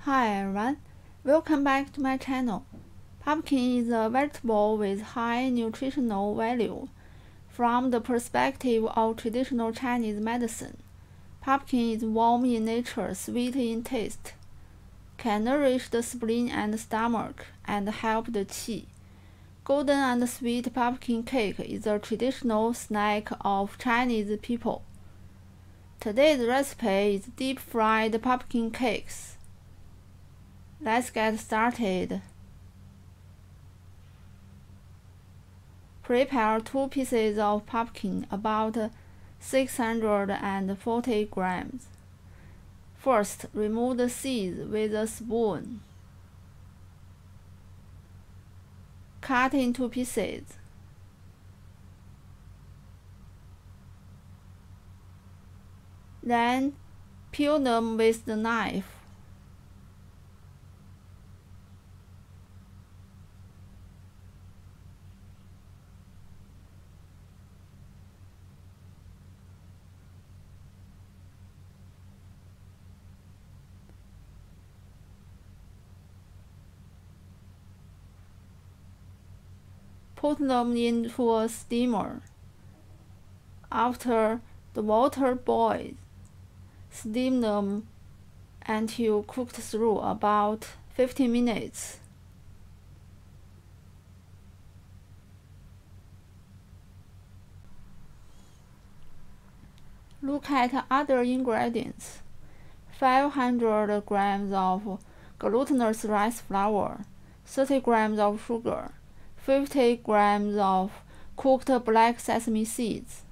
Hi everyone, welcome back to my channel. Pumpkin is a vegetable with high nutritional value. From the perspective of traditional Chinese medicine, pumpkin is warm in nature, sweet in taste, can nourish the spleen and stomach, and help the qi. Golden and sweet pumpkin cake is a traditional snack of Chinese people. Today's recipe is deep-fried pumpkin cakes. Let's get started. Prepare 2 pieces of pumpkin, about 640 grams. First, remove the seeds with a spoon. Cut into pieces. Then, peel them with the knife. Put them into a steamer. After the water boils, steam them until cooked through, about 15 minutes. Look at other ingredients. 500 grams of glutinous rice flour, 30 grams of sugar, 50 grams of cooked black sesame seeds.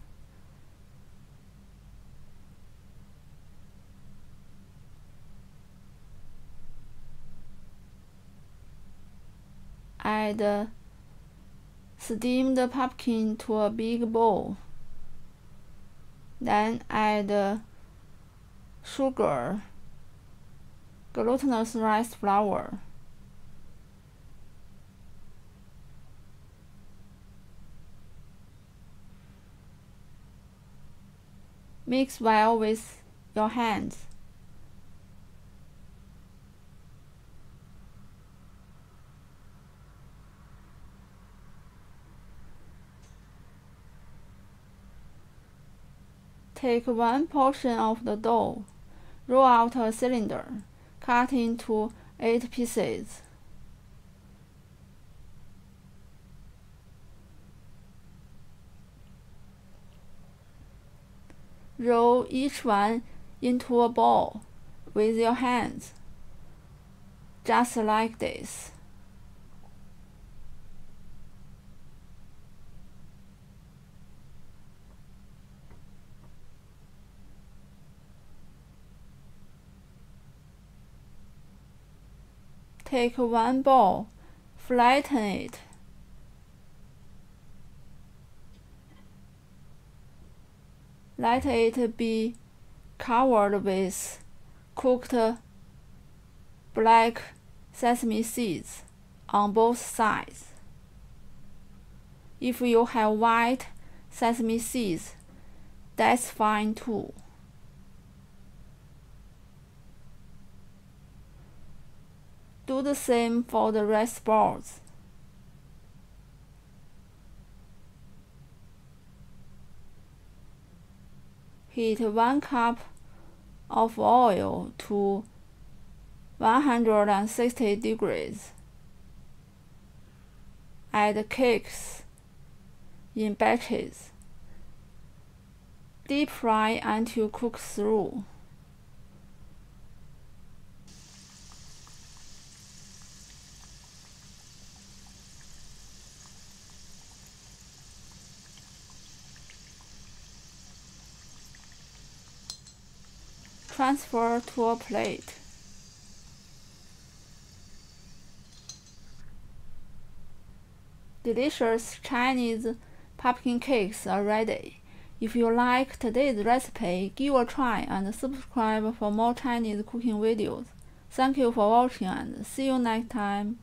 Add steamed pumpkin to a big bowl. Then add sugar, glutinous rice flour, mix well with your hands. Take 1 portion of the dough, roll out a cylinder, cut into 8 pieces. Roll each one into a ball with your hands, just like this. Take 1 ball, flatten it. Let it be covered with cooked black sesame seeds on both sides. If you have white sesame seeds, that's fine too. Do the same for the rest balls. Heat 1 cup of oil to 160 degrees. Add cakes in batches. Deep fry until cooked through. Transfer to a plate. Delicious Chinese pumpkin cakes are ready. If you like today's recipe, give a try and subscribe for more Chinese cooking videos. Thank you for watching and see you next time.